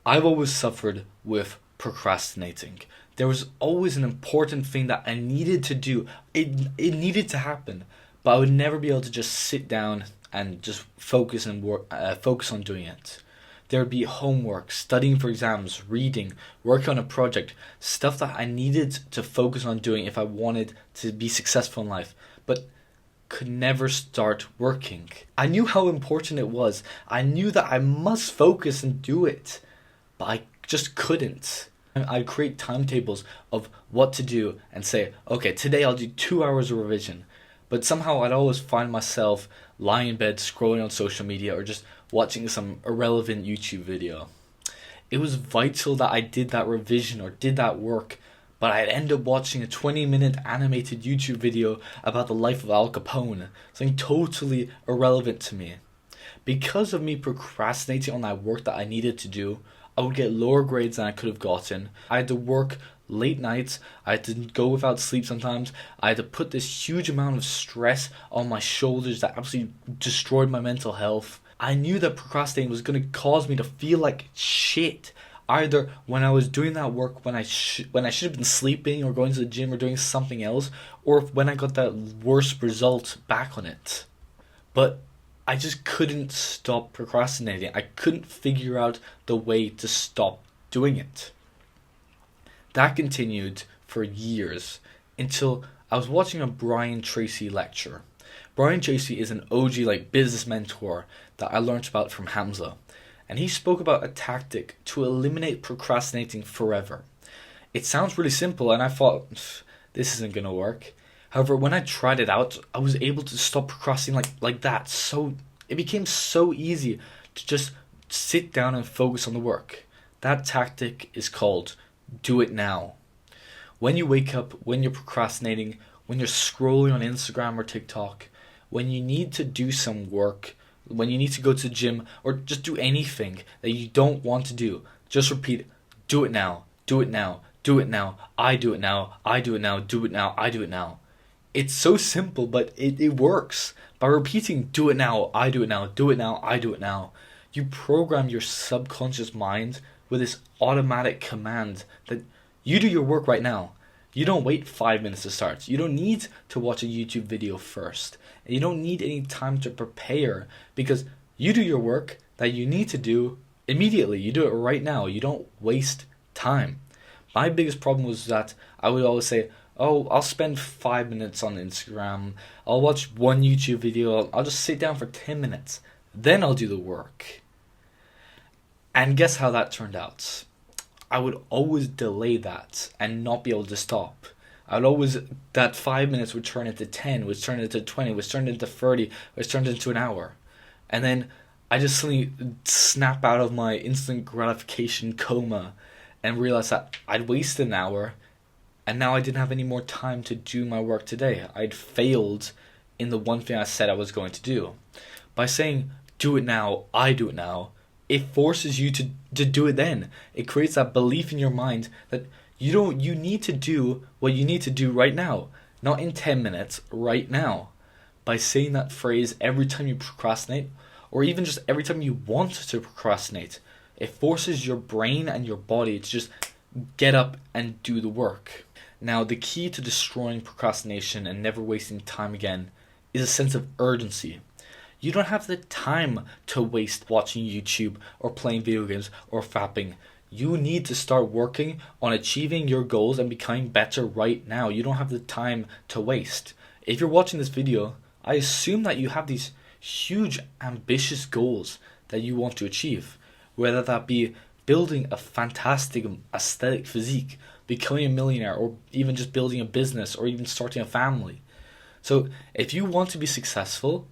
I've always suffered with procrastinating. There was always an important thing that I needed to do. It needed to happen, but I would never be able to just sit down and just focus and focus on doing it. There would be homework, studying for exams, reading, working on a project, stuff that I needed to focus on doing if I wanted to be successful in life, but could never start working. I knew how important it was. I knew that I must focus and do it, but I just couldn't. I'd create timetables of what to do and say, okay, today I'll do 2 hours of revision. But somehow I'd always find myself lying in bed scrolling on social media or just watching some irrelevant YouTube video. It was vital that I did that revision or did that work, but I'd end up watching a 20-minute animated YouTube video about the life of Al Capone, something totally irrelevant to me. Because of me procrastinating on that work that I needed to do, I would get lower grades than I could have gotten. I had to work late nights. I had to go without sleep sometimes. I had to put this huge amount of stress on my shoulders that absolutely destroyed my mental health. I knew that procrastinating was going to cause me to feel like shit. Either when I was doing that work when I should have been sleeping or going to the gym or doing something else, or when I got that worst result back on it. But I just couldn't stop procrastinating. I couldn't figure out the way to stop doing it. That continued for years until I was watching a Brian Tracy lecture. Brian Tracy is an OG business mentor that I learned about from Hamza, and he spoke about a tactic to eliminate procrastinating forever. It sounds really simple, and I thought, this isn't going to work. However, when I tried it out, I was able to stop procrastinating like that. So it became so easy to just sit down and focus on the work. That tactic is called do it now. When you wake up, when you're procrastinating, when you're scrolling on Instagram or TikTok, when you need to do some work, when you need to go to the gym or just do anything that you don't want to do, just repeat, do it now, do it now, do it now, I do it now, I do it now, do it now, I do it now. It's so simple, but it works. By repeating, do it now, I do it now, do it now, I do it now, you program your subconscious mind with this automatic command that you do your work right now. You don't wait 5 minutes to start. You don't need to watch a YouTube video first. And you don't need any time to prepare because you do your work that you need to do immediately. You do it right now. You don't waste time. My biggest problem was that I would always say, oh, I'll spend 5 minutes on Instagram. I'll watch one YouTube video. I'll just sit down for 10 minutes. Then I'll do the work. And guess how that turned out? I would always delay that and not be able to stop. That 5 minutes would turn into 10, which turned into 20, which turned into 30, which turned into an hour. And then I just suddenly snap out of my instant gratification coma and realize that I'd wasted an hour and now I didn't have any more time to do my work today. I'd failed in the one thing I said I was going to do. By saying, do it now, I do it now, it forces you to do it then. It creates that belief in your mind that you need to do what you need to do right now, not in 10 minutes, right now. By saying that phrase every time you procrastinate, or even just every time you want to procrastinate, it forces your brain and your body to just get up and do the work. Now, the key to destroying procrastination and never wasting time again is a sense of urgency. You don't have the time to waste watching YouTube or playing video games or fapping. You need to start working on achieving your goals and becoming better right now. You don't have the time to waste. If you're watching this video, I assume that you have these huge ambitious goals that you want to achieve, whether that be building a fantastic aesthetic physique, becoming a millionaire, or even just building a business or even starting a family. So if you want to be successful,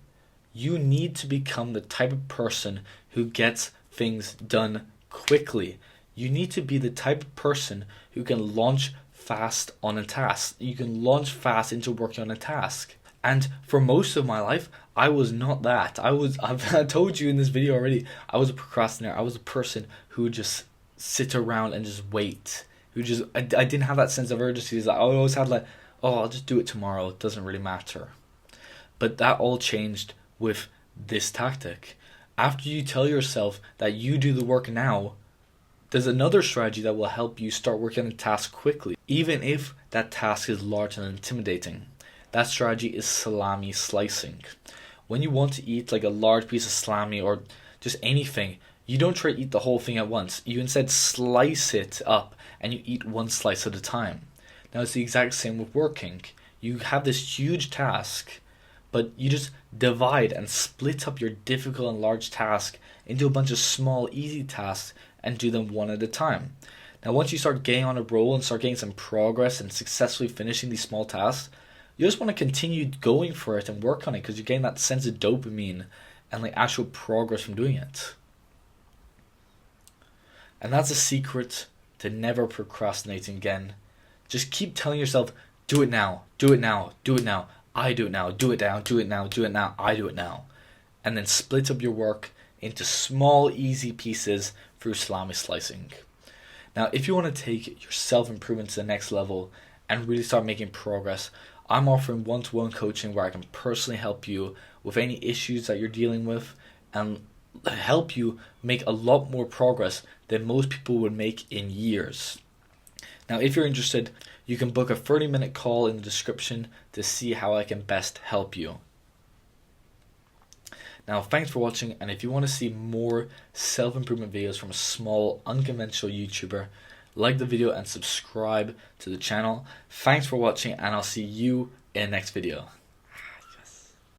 you need to become the type of person who gets things done quickly. You need to be the type of person who can launch fast on a task. You can launch fast into working on a task. And for most of my life, I was not that. I've told you in this video already, I was a procrastinator. I was a person who would just sit around and just wait. I didn't have that sense of urgency. I always had I'll just do it tomorrow. It doesn't really matter. But that all changed with this tactic. After you tell yourself that you do the work now, There's another strategy that will help you start working on a task quickly, even if that task is large and intimidating. That strategy is salami slicing. When you want to eat like a large piece of salami or just anything, you don't try to eat the whole thing at once. You instead slice it up and you eat one slice at a time. Now it's the exact same with working. You have this huge task, but you just divide and split up your difficult and large task into a bunch of small, easy tasks and do them one at a time. Now once you start getting on a roll and start getting some progress and successfully finishing these small tasks, you just want to continue going for it and work on it because you're getting that sense of dopamine and like actual progress from doing it. And that's a secret to never procrastinating again. Just keep telling yourself, do it now, do it now, do it now, I do it now, do it now, do it now, do it now, I do it now. And then split up your work into small, easy pieces through salami slicing. Now, if you want to take your self-improvement to the next level and really start making progress, I'm offering one-to-one coaching where I can personally help you with any issues that you're dealing with and help you make a lot more progress than most people would make in years. Now, if you're interested, you can book a 30-minute call in the description to see how I can best help you. Now, thanks for watching, and if you want to see more self-improvement videos from a small, unconventional YouTuber, like the video and subscribe to the channel. Thanks for watching, and I'll see you in the next video.